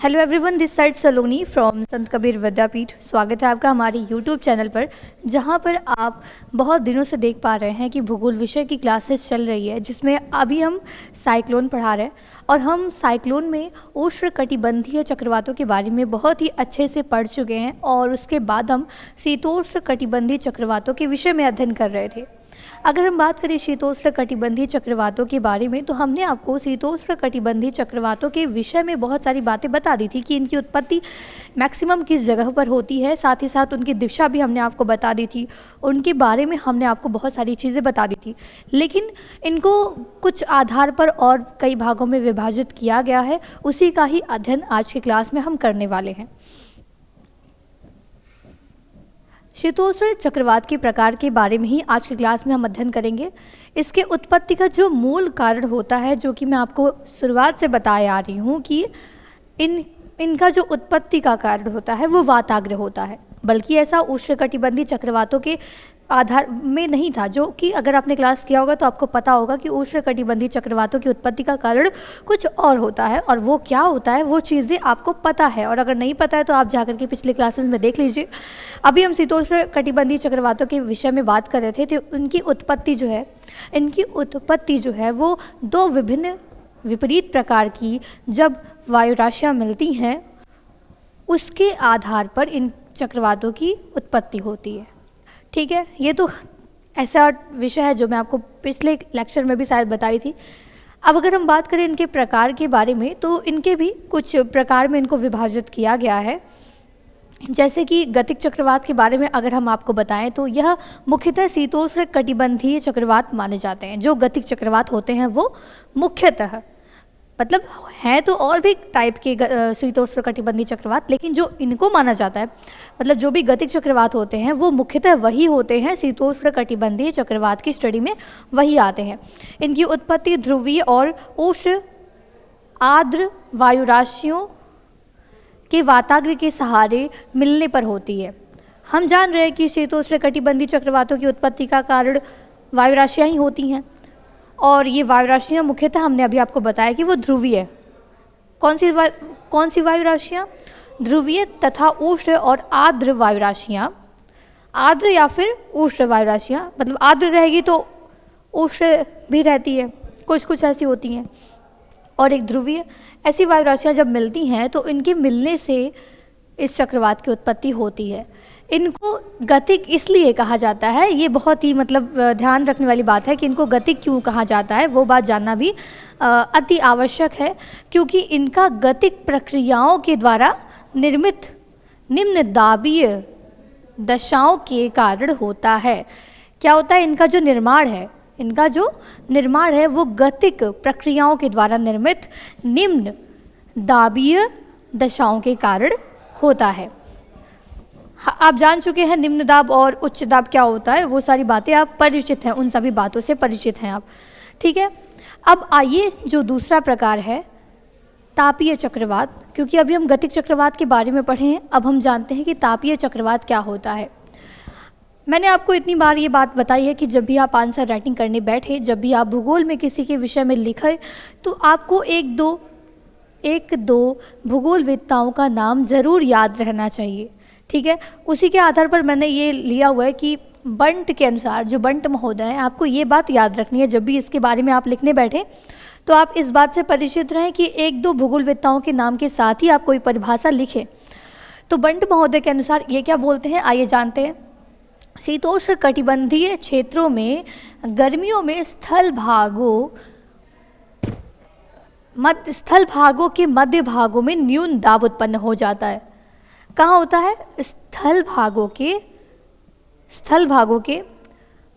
Hello everyone, this side Saloni from संत कबीर विद्यापीठ। स्वागत है आपका हमारे यूट्यूब चैनल पर, जहां पर आप बहुत दिनों से देख पा रहे हैं कि भूगोल विषय की क्लासेस चल रही है, जिसमें अभी हम साइक्लोन पढ़ा रहे हैं। और हम साइक्लोन में उष्णकटिबंधीय चक्रवातों के बारे में बहुत ही अच्छे से पढ़ चुके हैं, और उसके बाद हम शीतोष्णकटिबंधीय चक्रवातों के विषय में अध्ययन कर रहे थे। अगर हम बात करें शीतोष्णकटिबंधीय चक्रवातों के बारे में, तो हमने आपको शीतोष्णकटिबंधीय चक्रवातों के विषय में बहुत सारी बातें बता दी थी कि इनकी उत्पत्ति मैक्सिमम किस जगह पर होती है। साथ ही साथ उनकी दिशा भी हमने आपको बता दी थी, उनके बारे में हमने आपको बहुत सारी चीज़ें बता दी थी। लेकिन इनको कुछ आधार पर और कई भागों में विभाजित किया गया है, उसी का ही अध्ययन आज की क्लास में हम करने वाले हैं। शीतोष्ण चक्रवात के प्रकार के बारे में ही आज की क्लास में हम अध्ययन करेंगे। इसके उत्पत्ति का जो मूल कारण होता है, जो कि मैं आपको शुरुआत से बताए आ रही हूँ कि इनका जो उत्पत्ति का कारण होता है वो वाताग्र होता है, बल्कि ऐसा उष्णकटिबंधीय चक्रवातों के आधार में नहीं था, जो कि अगर आपने क्लास किया होगा तो आपको पता होगा कि उष्णकटिबंधीय चक्रवातों की उत्पत्ति का कारण कुछ और होता है, और वो क्या होता है वो चीज़ें आपको पता है। और अगर नहीं पता है तो आप जाकर के पिछले क्लासेस में देख लीजिए। अभी हम शीतोष्णकटिबंधीय चक्रवातों के विषय में बात कर रहे थे, तो इनकी उत्पत्ति जो है वो दो विभिन्न विपरीत प्रकार की जब वायु राशियाँ मिलती हैं, उसके आधार पर इन चक्रवातों की उत्पत्ति होती है। ठीक है, ये तो ऐसा विषय है जो मैं आपको पिछले लेक्चर में भी शायद बताई थी। अब अगर हम बात करें इनके प्रकार के बारे में, तो इनके भी कुछ प्रकार में इनको विभाजित किया गया है। जैसे कि गतिक चक्रवात के बारे में अगर हम आपको बताएं, तो यह मुख्यतः शीतोष्णकटिबंधीय चक्रवात माने जाते हैं। जो गतिक चक्रवात होते हैं वो मुख्यतः, मतलब हैं तो और भी टाइप के शीतोष्णकटिबंधीय चक्रवात, लेकिन जो इनको माना जाता है, मतलब जो भी गतिक चक्रवात होते हैं वो मुख्यतः वही होते हैं, शीतोष्णकटिबंधीय चक्रवात की स्टडी में वही आते हैं। इनकी उत्पत्ति ध्रुवीय और उष्ण आर्द्र वायु राशियों के वाताग्र के सहारे मिलने पर होती है। हम जान रहे हैं कि शीतोष्णकटिबंधीय चक्रवातों की उत्पत्ति का कारण वायु राशियाँ ही होती हैं, और ये वायु राशियाँ मुख्यतः हमने अभी आपको बताया कि वो ध्रुवीय है। कौन सी वायु राशियाँ? ध्रुवीय तथा उष्ण और आर्द्र वायु राशियाँ। आर्द्र या फिर उष्ण वायु राशियाँ, मतलब आर्द्र रहेगी तो उष्ण भी रहती है, कुछ ऐसी होती हैं, और एक ध्रुवीय। ऐसी वायु राशियाँ जब मिलती हैं तो इनके मिलने से इस चक्रवात की उत्पत्ति होती है। इनको गतिक इसलिए कहा जाता है, ये बहुत ही मतलब ध्यान रखने वाली बात है कि इनको गतिक क्यों कहा जाता है, वो बात जानना भी अति आवश्यक है, क्योंकि इनका गतिक प्रक्रियाओं के द्वारा निर्मित निम्न दाबीय दशाओं के कारण होता है। क्या होता है? इनका जो निर्माण है वो गतिक प्रक्रियाओं के द्वारा निर्मित निम्न दाबीय दशाओं के कारण होता है। आप जान चुके हैं निम्न दाब और उच्च दाब क्या होता है, वो सारी बातें आप परिचित हैं, उन सभी बातों से परिचित हैं आप। ठीक है, अब आइए जो दूसरा प्रकार है तापीय चक्रवात, क्योंकि अभी हम गतिक चक्रवात के बारे में पढ़े हैं, अब हम जानते हैं कि तापीय चक्रवात क्या होता है। मैंने आपको इतनी बार ये बात बताई है कि जब भी आप आंसर राइटिंग करने बैठे, जब भी आप भूगोल में किसी के विषय में लिखें, तो आपको एक दो भूगोलवेत्ताओं का नाम ज़रूर याद रहना चाहिए। ठीक है, उसी के आधार पर मैंने ये लिया हुआ है कि बंट के अनुसार, जो बंट महोदय हैं, आपको ये बात याद रखनी है जब भी इसके बारे में आप लिखने बैठे, तो आप इस बात से परिचित रहें कि एक दो भूगोलवेत्ताओं के नाम के साथ ही आप कोई परिभाषा लिखें। तो बंट महोदय के अनुसार ये क्या बोलते हैं, आइए जानते हैं। शीतोष्णकटिबंधीय क्षेत्रों में गर्मियों में स्थल भागों के मध्य भागों में न्यून दाब उत्पन्न हो जाता है। कहाँ होता है? स्थल भागों के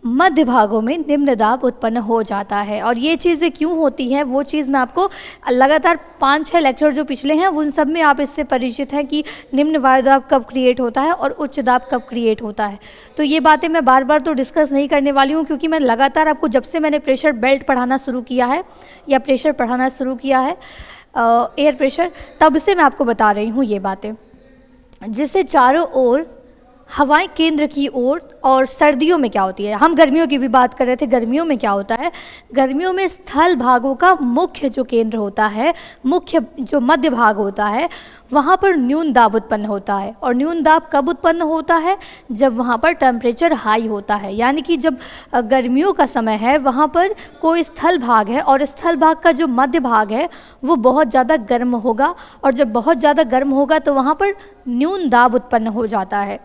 मध्य भागों में निम्न दाब उत्पन्न हो जाता है। और ये चीज़ें क्यों होती हैं, वो चीज़ मैं आपको लगातार 5-6 लेक्चर जो पिछले हैं उन सब में आप इससे परिचित हैं कि निम्न वायु दाब कब क्रिएट होता है और उच्च दाब कब क्रिएट होता है। तो ये बातें मैं बार बार तो डिस्कस नहीं करने वाली हूँ, क्योंकि मैं लगातार आपको जब से मैंने प्रेशर बेल्ट पढ़ाना शुरू किया है या प्रेशर पढ़ाना शुरू किया है, एयर प्रेशर, तब से मैं आपको बता रही हूँ ये बातें, जिससे चारों ओर हवाएं केंद्र की ओर और सर्दियों में क्या होती है। हम गर्मियों की भी बात कर रहे थे, गर्मियों में क्या होता है, गर्मियों में स्थल भागों का मुख्य जो केंद्र होता है, मुख्य जो मध्य भाग होता है, वहाँ पर न्यून दाब उत्पन्न होता है। और न्यून दाब कब उत्पन्न होता है, जब वहाँ पर टेम्परेचर हाई होता है, यानी कि जब गर्मियों का समय है, वहाँ पर कोई स्थल भाग है और स्थल भाग का जो मध्य भाग है वो बहुत ज़्यादा गर्म होगा, और जब बहुत ज़्यादा गर्म होगा तो वहाँ पर न्यून दाब उत्पन्न हो जाता है।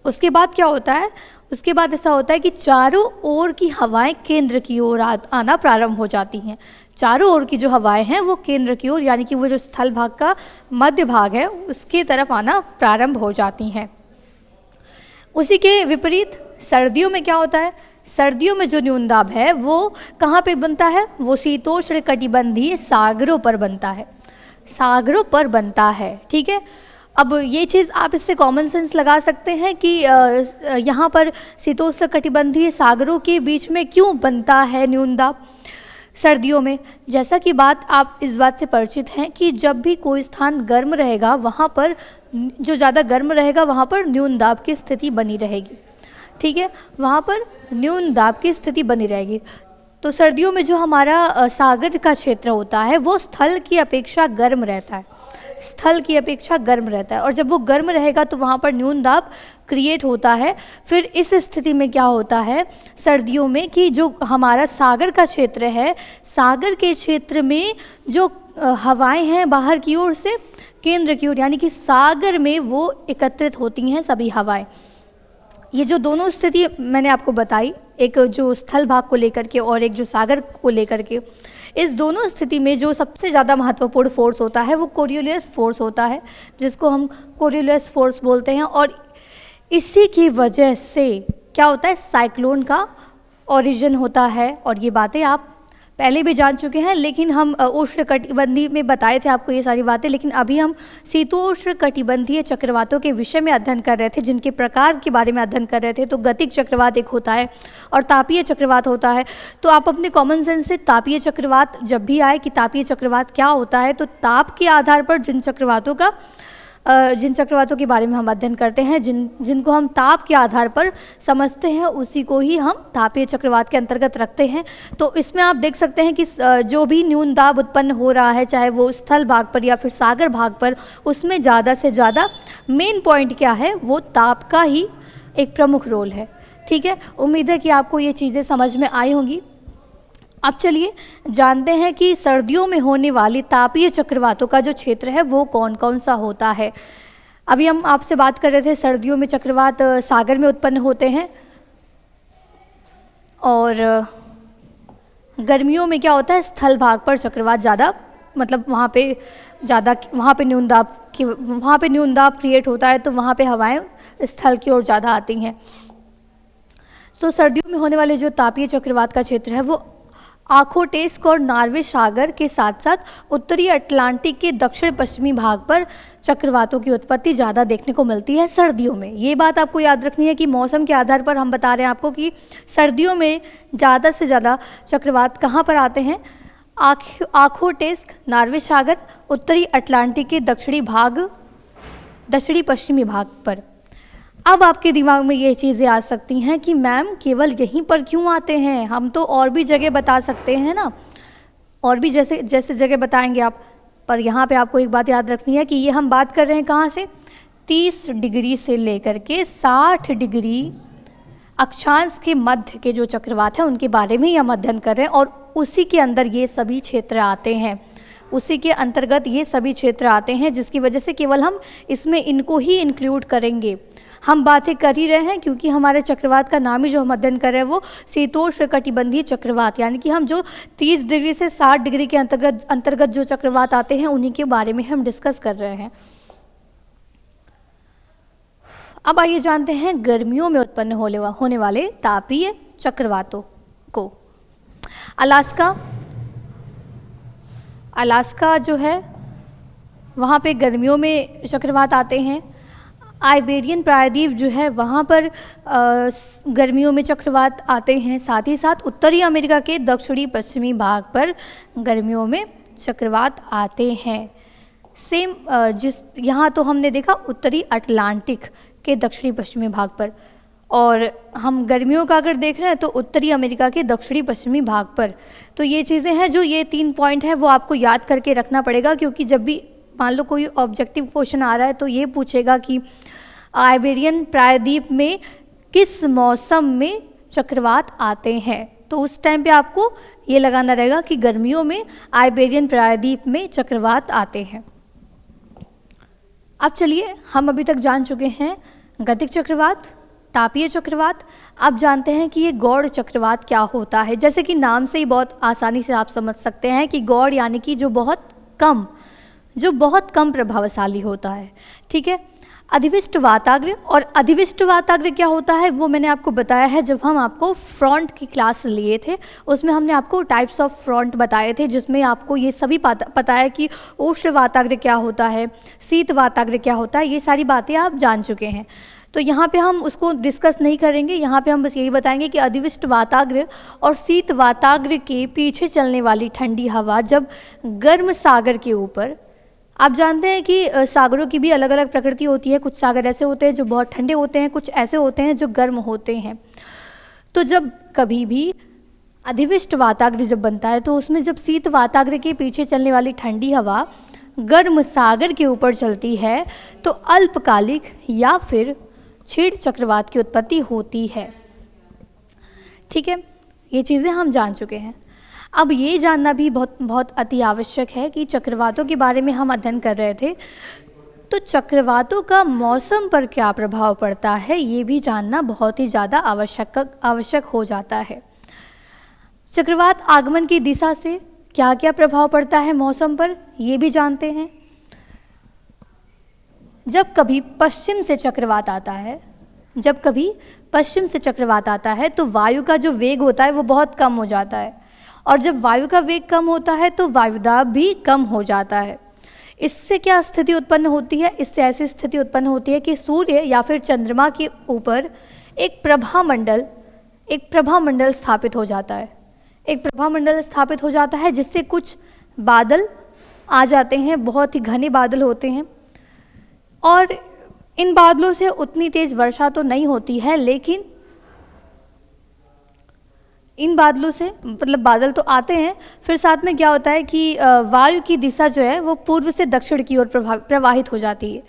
उसके बाद क्या होता है, उसके बाद ऐसा होता है कि चारों ओर की हवाएं केंद्र की ओर आना प्रारंभ हो जाती हैं। चारों ओर की जो हवाएं हैं वो केंद्र की ओर, यानी कि वो जो स्थल भाग का मध्य भाग है उसकी तरफ आना प्रारंभ हो जाती हैं। उसी के विपरीत सर्दियों में क्या होता है, सर्दियों में जो न्यून दाब है वो कहाँ पे बनता है, वो शीतोष्ण कटिबंधीय सागरों पर बनता है, सागरों पर बनता है। ठीक है, अब ये चीज़ आप इससे कॉमन सेंस लगा सकते हैं कि यहाँ पर शीतोष्ण कटिबंधीय सागरों के बीच में क्यों बनता है न्यून दाब सर्दियों में। जैसा कि बात आप इस बात से परिचित हैं कि जब भी कोई स्थान गर्म रहेगा वहाँ पर, जो ज़्यादा गर्म रहेगा वहाँ पर न्यून दाब की स्थिति बनी रहेगी। ठीक है, वहाँ पर न्यून दाब की स्थिति बनी रहेगी। तो सर्दियों में जो हमारा सागर का क्षेत्र होता है वो स्थल की अपेक्षा गर्म रहता है, स्थल की अपेक्षा गर्म रहता है, और जब वो गर्म रहेगा तो वहाँ पर न्यून दाब क्रिएट होता है। फिर इस स्थिति में क्या होता है सर्दियों में कि जो हमारा सागर का क्षेत्र है, सागर के क्षेत्र में जो हवाएं हैं बाहर की ओर से केंद्र की ओर, यानी कि सागर में वो एकत्रित होती हैं सभी हवाएं। ये जो दोनों स्थिति मैंने आपको बताई, एक जो स्थल भाग को लेकर के और एक जो सागर को लेकर के, इस दोनों स्थिति में जो सबसे ज़्यादा महत्वपूर्ण फोर्स होता है वो कोरियोलिस फोर्स होता है, जिसको हम कोरियोलिस फोर्स बोलते हैं। और इसी की वजह से क्या होता है, साइक्लोन का ओरिजिन होता है। और ये बातें आप पहले भी जान चुके हैं, लेकिन हम उष्ण कटिबंधीय में बताए थे आपको ये सारी बातें, लेकिन अभी हम शीतोष्ण कटिबंधीय चक्रवातों के विषय में अध्ययन कर रहे थे, जिनके प्रकार के बारे में अध्ययन कर रहे थे। तो गतिक चक्रवात एक होता है और तापीय चक्रवात होता है। तो आप अपने कॉमन सेंस से तापीय चक्रवात जब भी आए कि तापीय चक्रवात क्या होता है, तो ताप के आधार पर जिन चक्रवातों के बारे में हम अध्ययन करते हैं, जिनको हम ताप के आधार पर समझते हैं, उसी को ही हम तापीय चक्रवात के अंतर्गत रखते हैं। तो इसमें आप देख सकते हैं कि जो भी न्यून दाब उत्पन्न हो रहा है, चाहे वो स्थल भाग पर या फिर सागर भाग पर, उसमें ज़्यादा से ज़्यादा मेन पॉइंट क्या है, वो ताप का ही एक प्रमुख रोल है। ठीक है, उम्मीद है कि आपको ये चीज़ें समझ में आई होंगी। अब चलिए जानते हैं कि सर्दियों में होने वाली तापीय चक्रवातों का जो क्षेत्र है वो कौन कौन सा होता है। अभी हम आपसे बात कर रहे थे सर्दियों में चक्रवात सागर में उत्पन्न होते हैं, और गर्मियों में क्या होता है, स्थल भाग पर चक्रवात ज़्यादा, मतलब वहाँ पे न्यून दाब क्रिएट होता है, तो वहाँ पे हवाएं स्थल की ओर ज़्यादा आती हैं। तो सर्दियों में होने वाले जो तापीय चक्रवात का क्षेत्र है वो आखोटेस्क और नॉर्वे सागर के साथ साथ उत्तरी अटलांटिक के दक्षिण पश्चिमी भाग पर चक्रवातों की उत्पत्ति ज़्यादा देखने को मिलती है सर्दियों में। ये बात आपको याद रखनी है कि मौसम के आधार पर हम बता रहे हैं आपको कि सर्दियों में ज़्यादा से ज़्यादा चक्रवात कहाँ पर आते हैं, आखोटेस्क, नॉर्वे सागर, उत्तरी अटलांटिक के दक्षिणी पश्चिमी भाग पर। अब आपके दिमाग में ये चीज़ें आ सकती हैं कि मैम केवल यहीं पर क्यों आते हैं, हम तो और भी जगह बता सकते हैं ना, और भी जैसे जगह बताएंगे आप। पर यहाँ पे आपको एक बात याद रखनी है कि ये हम बात कर रहे हैं कहाँ से, 30 डिग्री से लेकर के 60 डिग्री अक्षांश के मध्य के जो चक्रवात हैं उनके बारे में ही हम अध्ययन कर रहे हैं, और उसी के अंदर ये सभी क्षेत्र आते हैं, उसी के अंतर्गत ये सभी क्षेत्र आते हैं, जिसकी वजह से केवल हम इसमें इनको ही इंक्लूड करेंगे। हम बातें कर ही रहे हैं क्योंकि हमारे चक्रवात का नाम ही जो हम अध्ययन कर रहे हैं वो शीतोष्ण कटिबंधीय चक्रवात, यानी कि हम जो 30 डिग्री से 60 डिग्री के अंतर्गत जो चक्रवात आते हैं उन्हीं के बारे में हम डिस्कस कर रहे हैं। अब आइए जानते हैं गर्मियों में उत्पन्न होने वाले तापीय चक्रवातों को। अलास्का जो है वहाँ पे गर्मियों में चक्रवात आते हैं। आइबेरियन प्रायद्वीप जो है वहाँ पर गर्मियों में चक्रवात आते हैं। साथ ही साथ उत्तरी अमेरिका के दक्षिणी पश्चिमी भाग पर गर्मियों में चक्रवात आते हैं। यहाँ तो हमने देखा उत्तरी अटलांटिक के दक्षिणी पश्चिमी भाग पर, और हम गर्मियों का अगर देख रहे हैं तो उत्तरी अमेरिका के दक्षिणी पश्चिमी भाग पर। तो ये चीज़ें हैं जो ये 3 पॉइंट है वो आपको याद करके रखना पड़ेगा, क्योंकि जब भी मान लो कोई ऑब्जेक्टिव क्वेश्चन आ रहा है तो ये पूछेगा कि आइबेरियन प्रायद्वीप में किस मौसम में चक्रवात आते हैं, तो उस टाइम पे आपको ये लगाना रहेगा कि गर्मियों में आइबेरियन प्रायद्वीप में चक्रवात आते हैं। अब चलिए, हम अभी तक जान चुके हैं गतिक चक्रवात, तापीय चक्रवात। आप जानते हैं कि ये गौड़ चक्रवात क्या होता है। जैसे कि नाम से ही बहुत आसानी से आप समझ सकते हैं कि गौड़ यानी कि जो बहुत कम प्रभावशाली होता है। ठीक है। अधिविष्ट वाताग्र, और अधिविष्ट वाताग्र क्या होता है वो मैंने आपको बताया है जब हम आपको फ्रंट की क्लास लिए थे। उसमें हमने आपको टाइप्स ऑफ फ्रंट बताए थे, जिसमें आपको ये सभी पता है कि उष्ण वाताग्र क्या होता है, शीत वाताग्र क्या होता है, ये सारी बातें आप जान चुके हैं। तो यहाँ पे हम उसको डिस्कस नहीं करेंगे। यहाँ पे हम बस यही बताएंगे कि अधिविष्ट वाताग्र और शीत वाताग्र के पीछे चलने वाली ठंडी हवा जब गर्म सागर के ऊपर, आप जानते हैं कि सागरों की भी अलग अलग प्रकृति होती है। कुछ सागर ऐसे होते हैं जो बहुत ठंडे होते हैं, कुछ ऐसे होते हैं जो गर्म होते हैं। तो जब कभी भी अधिविष्ट वाताग्र जब बनता है तो उसमें जब शीत वाताग्र के पीछे चलने वाली ठंडी हवा गर्म सागर के ऊपर चलती है तो अल्पकालिक या फिर क्षीण चक्रवात की उत्पत्ति होती है। ठीक है, ये चीज़ें हम जान चुके हैं। अब ये जानना भी बहुत अति आवश्यक है कि चक्रवातों के बारे में हम अध्ययन कर रहे थे, तो चक्रवातों का मौसम पर क्या प्रभाव पड़ता है ये भी जानना बहुत ही ज़्यादा आवश्यक हो जाता है। चक्रवात आगमन की दिशा से क्या क्या प्रभाव पड़ता है मौसम पर ये भी जानते हैं। जब कभी पश्चिम से चक्रवात आता है तो वायु का जो वेग होता है वो बहुत कम हो जाता है, और जब वायु का वेग कम होता है तो वायुदाब भी कम हो जाता है। इससे क्या स्थिति उत्पन्न होती है? इससे ऐसी स्थिति उत्पन्न होती है कि सूर्य या फिर चंद्रमा के ऊपर एक प्रभामंडल स्थापित हो जाता है, जिससे कुछ बादल आ जाते हैं, बहुत ही घने बादल होते हैं, और इन बादलों से उतनी तेज वर्षा तो नहीं होती है, लेकिन इन बादलों से मतलब बादल तो आते हैं, फिर साथ में क्या होता है कि वायु की दिशा जो है वो पूर्व से दक्षिण की ओर प्रवाहित हो जाती है।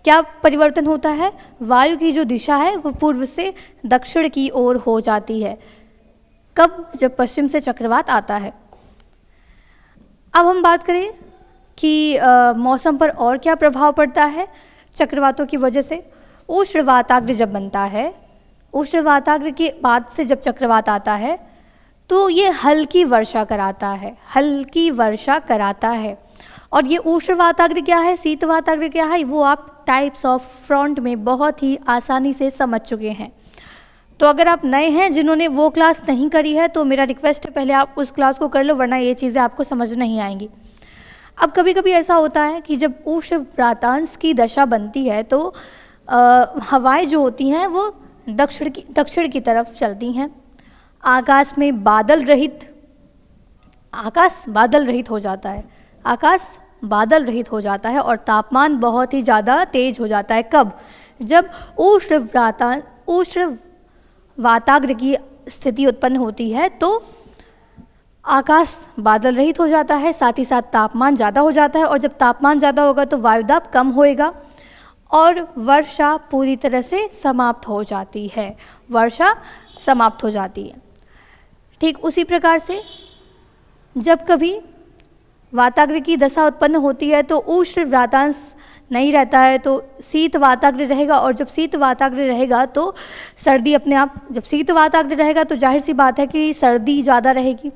क्या परिवर्तन होता है? वायु की जो दिशा है वो पूर्व से दक्षिण की ओर हो जाती है। कब? जब पश्चिम से चक्रवात आता है। अब हम बात करें कि मौसम पर और क्या प्रभाव पड़ता है चक्रवातों की वजह से। उष्ण वाताग्र जब बनता है, उष्ण वाताग्र के बाद से जब चक्रवात आता है तो ये हल्की वर्षा कराता है। और ये उष्ण वाताग्र क्या है, शीत वाताग्र क्या है, वो आप टाइप्स ऑफ फ्रंट में बहुत ही आसानी से समझ चुके हैं। तो अगर आप नए हैं जिन्होंने वो क्लास नहीं करी है तो मेरा रिक्वेस्ट है पहले आप उस क्लास को कर लो, वरना ये चीज़ें आपको समझ नहीं आएंगी। अब कभी कभी ऐसा होता है कि जब उष्ण वातांश की दशा बनती है तो हवाएं जो होती हैं वो दक्षिण की तरफ चलती हैं। आकाश बादल रहित हो जाता है और तापमान बहुत ही ज़्यादा तेज हो जाता है। कब? जब उष्ण वाताग्र की स्थिति उत्पन्न होती है तो आकाश बादल रहित हो जाता है, साथ ही साथ तापमान ज़्यादा हो जाता है, और जब तापमान ज़्यादा होगा तो वायुदाब कम होएगा और वर्षा पूरी तरह से समाप्त हो जाती है। ठीक उसी प्रकार से जब कभी वाताग्र की दशा उत्पन्न होती है तो उष्ण वातांश नहीं रहता है तो शीत वाताग्र रहेगा, और जब शीत वाताग्र रहेगा तो सर्दी अपने आप, जब शीत वाताग्र रहेगा तो जाहिर सी बात है कि सर्दी ज़्यादा रहेगी।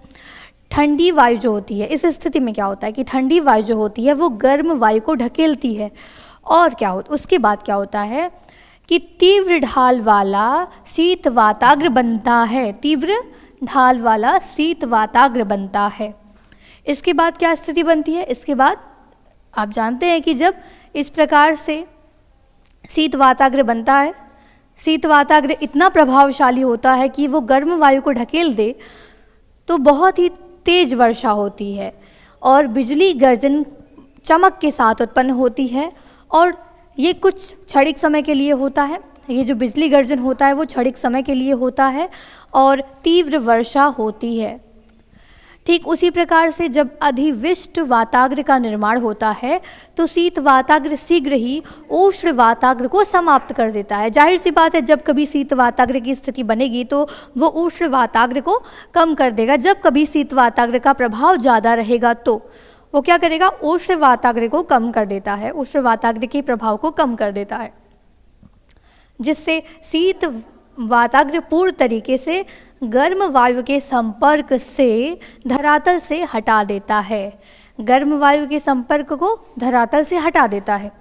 ठंडी वायु जो होती है, इस स्थिति में क्या होता है कि ठंडी वायु जो होती है वो गर्म वायु को ढकेलती है, और उसके बाद क्या होता है कि तीव्र ढाल वाला शीत वाताग्र बनता है। इसके बाद क्या स्थिति बनती है? इसके बाद आप जानते हैं कि जब इस प्रकार से शीत वाताग्र बनता है, शीत वाताग्र इतना प्रभावशाली होता है कि वो गर्म वायु को ढकेल दे तो बहुत ही तेज वर्षा होती है और बिजली गर्जन चमक के साथ उत्पन्न होती है, और ये कुछ क्षणिक समय के लिए होता है ये जो बिजली गर्जन होता है वो क्षणिक समय के लिए होता है और तीव्र वर्षा होती है। ठीक उसी प्रकार से जब अधिविष्ट वाताग्र का निर्माण होता है तो शीत वाताग्र शीघ्र ही उष्ण वाताग्र को समाप्त कर देता है। जाहिर सी बात है, जब कभी शीत वाताग्र की स्थिति बनेगी तो वो उष्ण वाताग्र को कम कर देगा। जब कभी शीत वाताग्र का प्रभाव ज़्यादा रहेगा तो वो क्या करेगा, उष्ण वाताग्र को कम कर देता है, उष्ण वाताग्र के प्रभाव को कम कर देता है, जिससे शीत वाताग्र पूर्ण तरीके से गर्म वायु के संपर्क से धरातल से हटा देता है, गर्म वायु के संपर्क को धरातल से हटा देता है।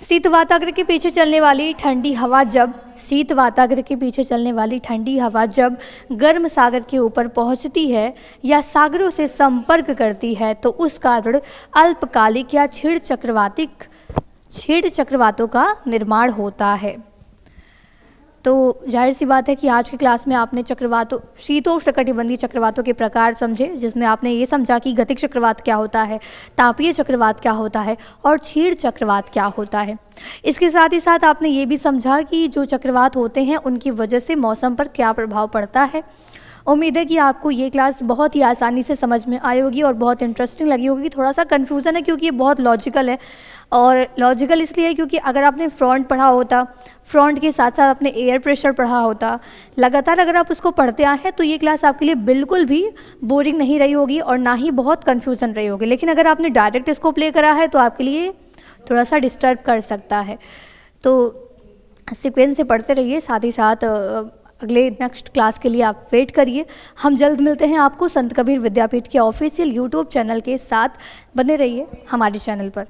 शीत वाताग्र के पीछे चलने वाली ठंडी हवा जब शीत वाताग्र के पीछे चलने वाली ठंडी हवा जब गर्म सागर के ऊपर पहुंचती है या सागरों से संपर्क करती है तो उस कारण अल्पकालिक या क्षीण चक्रवातों का निर्माण होता है। तो जाहिर सी बात है कि आज की क्लास में आपने चक्रवातों, शीतोष्णकटिबंधीय चक्रवातों के प्रकार समझे, जिसमें आपने ये समझा कि गतिक चक्रवात क्या होता है, तापीय चक्रवात क्या होता है और क्षीण चक्रवात क्या होता है। इसके साथ ही साथ आपने ये भी समझा कि जो चक्रवात होते हैं उनकी वजह से मौसम पर क्या प्रभाव पड़ता है। उम्मीद है कि आपको ये क्लास बहुत ही आसानी से समझ में आई होगी और बहुत इंटरेस्टिंग लगी होगी। थोड़ा सा कन्फ्यूज़न है क्योंकि ये बहुत लॉजिकल है, और लॉजिकल इसलिए है क्योंकि अगर आपने फ्रंट पढ़ा होता, फ्रंट के साथ साथ आपने एयर प्रेशर पढ़ा होता, लगातार अगर आप उसको पढ़ते आए हैं तो ये क्लास आपके लिए बिल्कुल भी बोरिंग नहीं रही होगी और ना ही बहुत कन्फ्यूज़न रही होगी। लेकिन अगर आपने डायरेक्ट इसको प्ले करा है तो आपके लिए थोड़ा सा डिस्टर्ब कर सकता है। तो सीक्वेंस से पढ़ते रहिए, साथ ही साथ अगले नेक्स्ट क्लास के लिए आप वेट करिए। हम जल्द मिलते हैं आपको संत कबीर विद्यापीठ के ऑफिशियल यूट्यूब चैनल के साथ। बने रहिए हमारे चैनल पर।